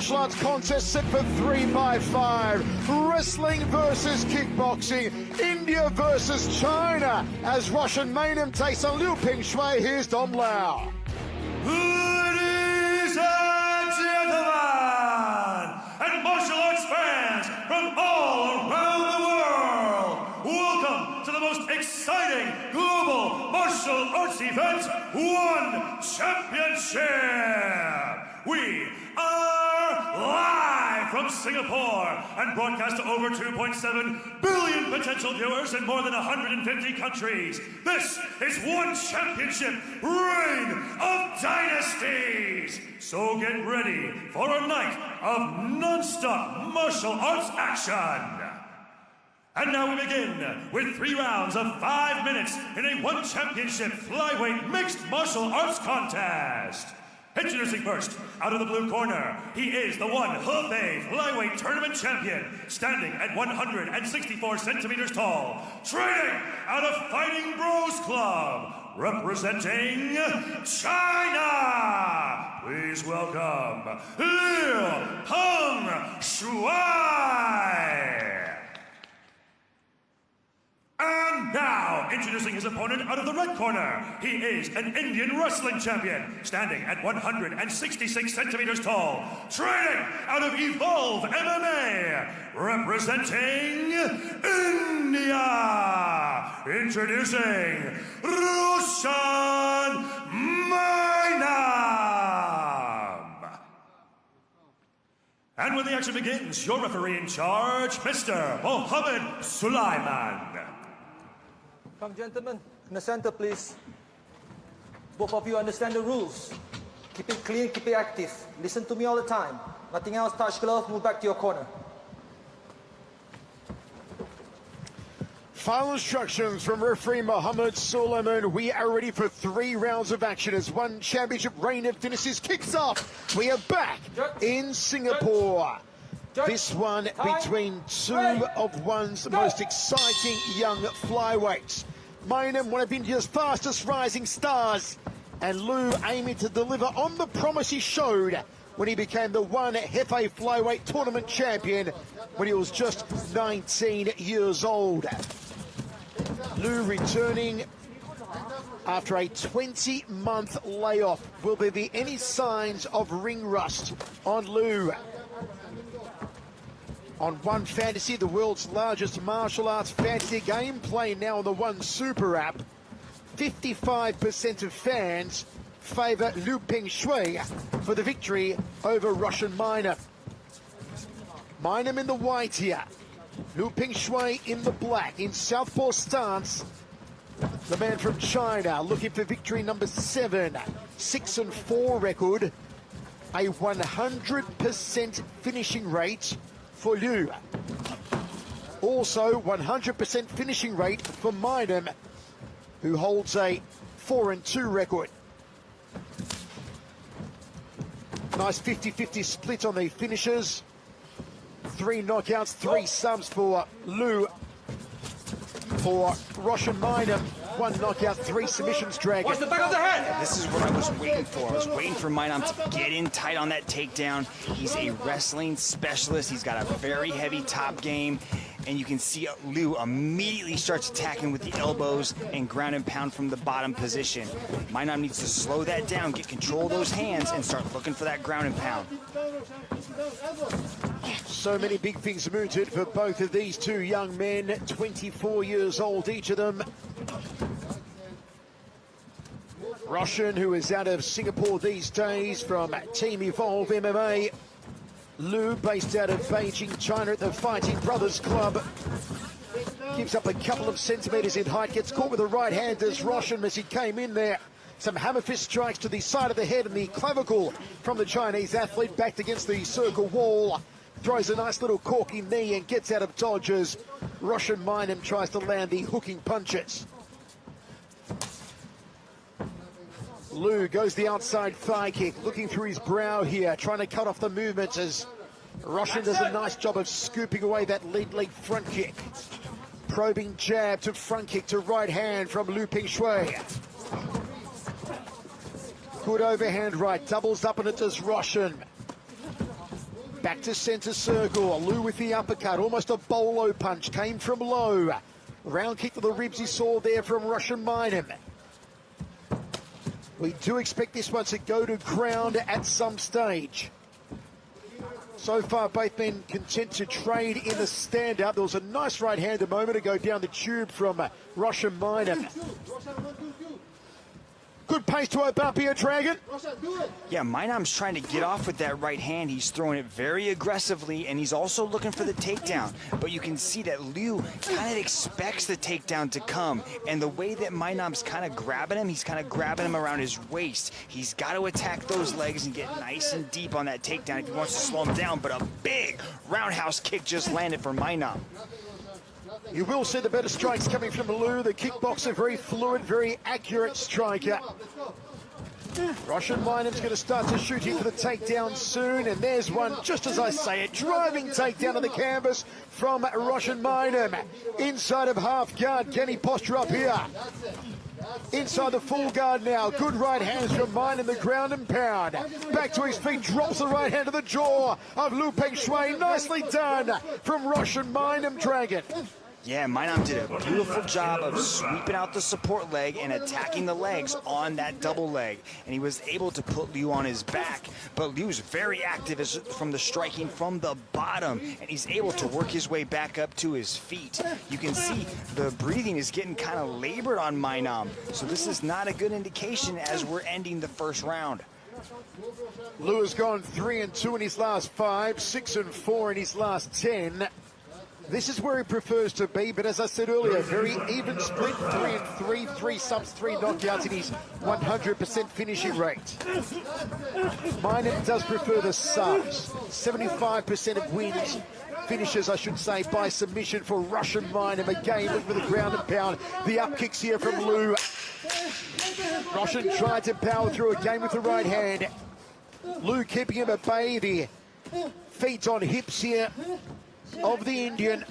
martial arts contest set for 3 by 5. Wrestling versus kickboxing. India versus China. As Roshan Mainam takes on Liu Ping Shui, here's Dom Lau. Ladies and gentlemen, and martial arts fans from all around the world, welcome to the most exciting global martial arts event, One Championship. We are live from Singapore and broadcast to over 2.7 billion potential viewers in more than 150 countries. This is One Championship, Reign of Dynasties. So get ready for a night of non-stop martial arts action. And now we begin with 3 rounds of 5 minutes in a One Championship flyweight mixed martial arts contest. Introducing first, out of the blue corner, he is the One Hefei flyweight tournament champion, standing at 164 centimeters tall, training out of Fighting Bros Club, representing China. Please welcome Liu Ping Shui. And now, introducing his opponent out of the red corner, he is an Indian wrestling champion, standing at 166 centimeters tall, training out of Evolve MMA, representing India. Introducing Roshan Mainam. And when the action begins, your referee in charge, Mr. Mohammed Sulaiman. Come, gentlemen, in the center, please. Both of you understand the rules. Keep it clean, keep it active. Listen to me all the time. Nothing else, touch glove, move back to your corner. Final instructions from referee Mohammed Sulaiman. We are ready for 3 rounds of action as One Championship Reign of Dynasties kicks off. We are back in Singapore. This one between 2 of one's most exciting young flyweights. Mainam, one of India's fastest rising stars, and Liu aiming to deliver on the promise he showed when he became the One Hefei flyweight tournament champion when he was just 19 years old. Liu returning after a 20-month layoff. Will there be any signs of ring rust on Liu? On One Fantasy, the world's largest martial arts fantasy game, playing now on the One Super app, 55% of fans favour Liu Ping Shui for the victory over Roshan Mainam. Mainam in the white here, Liu Ping Shui in the black, in southpaw stance. The man from China looking for victory number 7, 6-4 record, a 100% finishing rate for Liu. Also 100% finishing rate for Mainam, who holds a 4-2 record. Nice 50-50 split on the finishes. 3 knockouts, 3 subs for Liu. For Roshan Mainam, 1 knockout, 3 submissions, Dragon. Watch the back of the head! This is what I was waiting for. I was waiting for Mainam to get in tight on that takedown. He's a wrestling specialist. He's got a very heavy top game. And you can see Liu immediately starts attacking with the elbows and ground and pound from the bottom position. Mainam needs to slow that down, get control of those hands, and start looking for that ground and pound. So many big things mooted for both of these 2 young men, 24 years old each of them. Roshan, who is out of Singapore these days from Team Evolve MMA. Liu, based out of Beijing, China at the Fighting Brothers Club. Gives up a couple of centimetres in height, gets caught with a right hand as Roshan as he came in there. Some hammer fist strikes to the side of the head and the clavicle from the Chinese athlete, backed against the circle wall. Throws a nice little corky knee and gets out of dodges. Roshan Mainam tries to land the hooking punches. Liu goes the outside thigh kick, looking through his brow here, trying to cut off the movements as Roshan does a nice job of scooping away that lead leg front kick. Probing jab to front kick to right hand from Liu Ping Shui. Good overhand right, doubles up and it does Roshan. Back to centre circle. Liu with the uppercut, almost a bolo punch, came from low. Round kick to the ribs he saw there from Roshan Mainam. We do expect this one to go to ground at some stage. So far, both men content to trade in the stand-up. There was a nice right hand a moment ago down the tube from Roshan Mainam. Good pace to open here, Dragon. Yeah, Mainam's trying to get off with that right hand. He's throwing it very aggressively, and he's also looking for the takedown. But you can see that Liu kind of expects the takedown to come. And the way that Mainam's kind of grabbing him, he's kind of grabbing him around his waist. He's got to attack those legs and get nice and deep on that takedown if he wants to slow him down. But a big roundhouse kick just landed for Mainam. You will see the better strikes coming from Liu. The kickboxer, very fluid, very accurate striker. Roshan Mainam's going to start to shoot him for the takedown soon. And there's one, just as I say it, driving takedown of the canvas from Roshan Mainam. Inside of half guard, can he posture up here? Inside the full guard now. Good right hands from Mainam, the ground and pound. Back to his feet, drops the right hand to the jaw of Liu Peng Shui. Nicely done from Roshan Mainam, Dragon. Yeah, Mainam did a beautiful job of sweeping out the support leg and attacking the legs on that double leg. And he was able to put Liu on his back. But Liu's very active from the striking from the bottom. And he's able to work his way back up to his feet. You can see the breathing is getting kind of labored on Mainam. So this is not a good indication as we're ending the first round. Liu has gone 3-2 in his last 5, 6-4 in his last 10. This is where he prefers to be, but as I said earlier, very even split, 3-3, 3 subs, 3 knockouts in his 100% finishing rate. Mainam does prefer the subs. 75% of wins, finishes, I should say, by submission for Roshan Mainam. Again, look for the ground and pound. The up kicks here from Liu. Roshan tried to power through again with the right hand. Liu keeping him at bay. The feet on hips here of the Indian.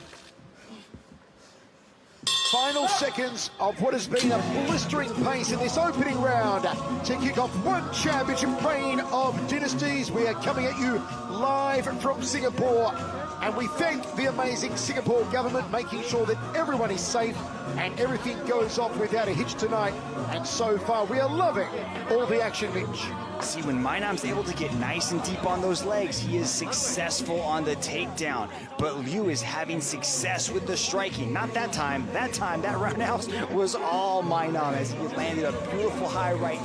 Final seconds of what has been a blistering pace in this opening round to kick off one championship reign of dynasties. We are coming at you live from Singapore, and we thank the amazing Singapore government making sure that everyone is safe and everything goes off without a hitch tonight. And so far, we are loving all the action, Mitch. See, when Mainam's able to get nice and deep on those legs, he is successful on the takedown. But Liu is having success with the striking. Not that time. That roundhouse was all Mainam as he landed a beautiful high right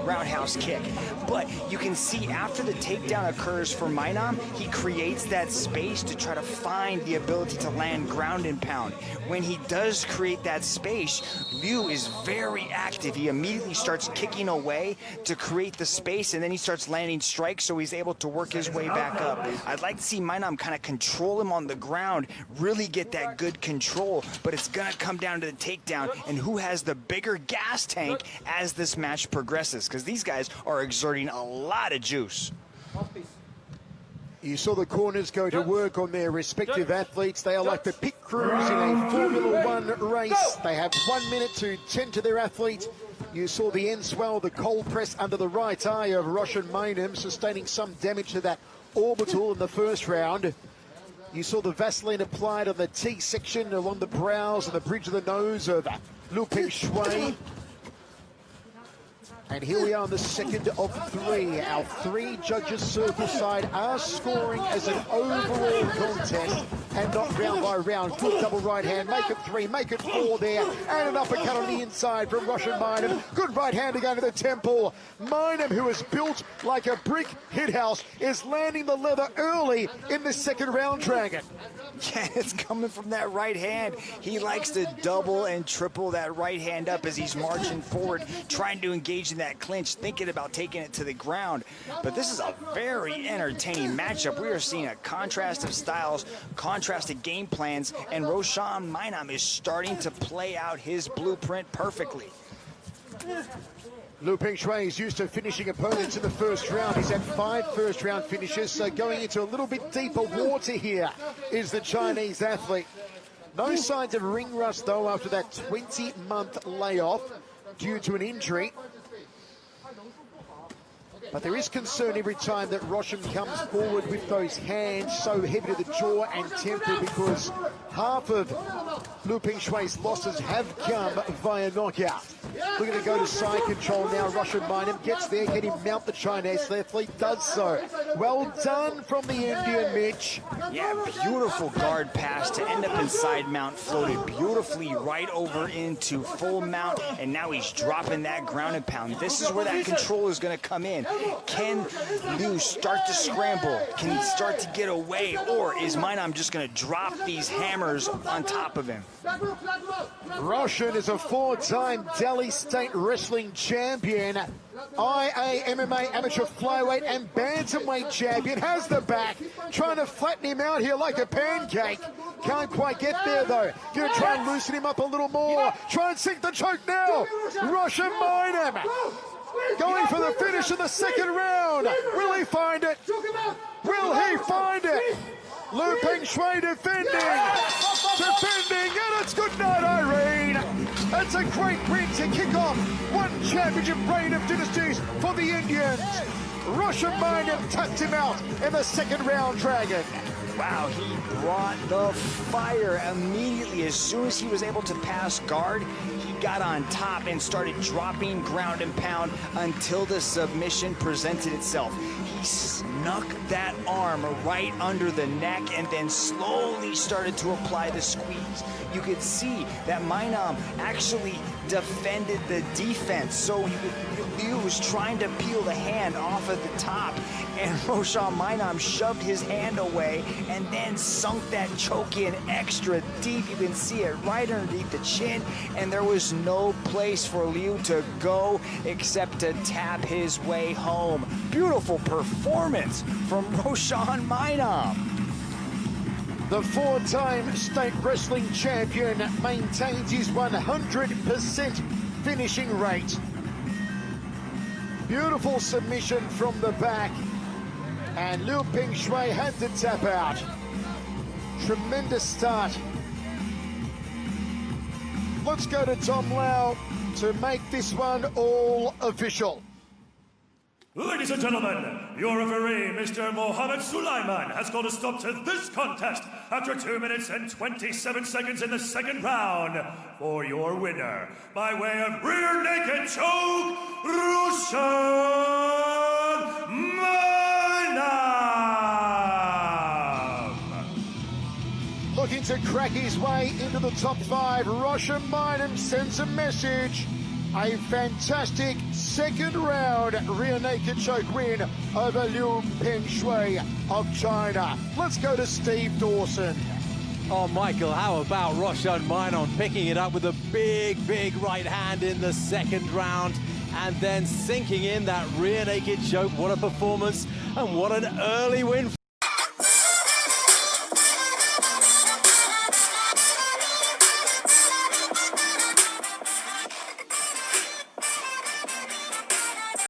roundhouse kick. But you can see after the takedown occurs for Mainam, he creates that space to try to find the ability to land ground and pound. When he does create that space, Liu is very active. He immediately starts kicking away to create the space, and then he starts landing strikes, so he's able to work his way back up. I'd like to see Mainam kind of control him on the ground, really get that good control, but it's going to come down to the takedown and who has the bigger gas tank as this match progresses, because these guys are exerting a lot of juice. You saw the corners go to work on their respective athletes. They are like the pit crews in a Formula One race. They have 1 minute to tend to their athlete. You saw the end swell, the cold press under the right eye of Roshan Mainam, sustaining some damage to that orbital in the first round. You saw the Vaseline applied on the T section along the brows and the bridge of the nose of Liu Peng Shui. And here we are on the second of 3. Our 3 judges circle side are scoring as an overall contest and not round by round. Good double right hand, make it 3, make it 4 there. And an uppercut on the inside from Roshan Mainam. Good right hand again to the temple. Mainam, who is built like a brick hit house, is landing the leather early in the second round, Dragon. Yeah, it's coming from that right hand. He likes to double and triple that right hand up as he's marching forward, trying to engage in that clinch, thinking about taking it to the ground. But this is a very entertaining matchup. We are seeing a contrast of styles, contrast of game plans, and Roshan Mainam is starting to play out his blueprint perfectly. Liu Peng Shui is used to finishing opponents in the first round. He's had 5 first-round finishes, so going into a little bit deeper water here is the Chinese athlete. No signs of ring rust, though, after that 20-month layoff due to an injury. But there is concern every time that Roshan comes forward with those hands so heavy to the jaw and temple, because half of Liu Pingshui's losses have come via knockout. Looking to go to side control now. Roshan Mainam gets there, can he mount the Chinese athlete? Does so. Well done from the Indian, Mitch. Yeah, beautiful guard pass to end up inside mount, floated beautifully right over into full mount, and now he's dropping that ground and pound. This is where that control is going to come in. Can Liu start to scramble? Can he start to get away? Or is Mainam just going to drop these hammers on top of him? Roshan is a four-time Delhi State Wrestling Champion, IA MMA Amateur Flyweight and Bantamweight Champion. Has the back, trying to flatten him out here like a pancake. Can't quite get there though. Gonna try and loosen him up a little more. Try and sink the choke now. Roshan Mainam going for the finish in the second round. Will he find it? Will he find it? Liu Pingshui defending, and it's good night, Irene. It's a great win to kick off one championship reign of dynasties for the Indians. Roshan Mainam tapped him out in the second round, Dragon. Wow, he brought the fire immediately. As soon as he was able to pass guard, he got on top and started dropping ground and pound until the submission presented itself. He snuck that arm right under the neck and then slowly started to apply the squeeze. You could see that Mainam actually defended the defense. So Liu was trying to peel the hand off of the top, and Roshan Mainam shoved his hand away and then sunk that choke in extra deep. You can see it right underneath the chin, and there was no place for Liu to go except to tap his way home. Beautiful performance from Roshan Mainam. The four-time state wrestling champion maintains his 100% finishing rate. Beautiful submission from the back, and Liu Pingshui had to tap out. Tremendous start. Let's go to Tom Lau to make this one all official. Ladies and gentlemen, your referee, Mr. Mohammed Sulaiman, has called a stop to this contest after 2 minutes and 27 seconds in the second round. For your winner, by way of rear naked choke, Roshan Mainam. Looking to crack his way into the top five, Roshan Mainam sends a message. A fantastic second round rear naked choke win over Liu Pingshui of China. Let's go to Steve Dawson. Oh, Michael, how about Roshan Mainam picking it up with a big right hand in the second round and then sinking in that rear naked choke. What a performance and what an early win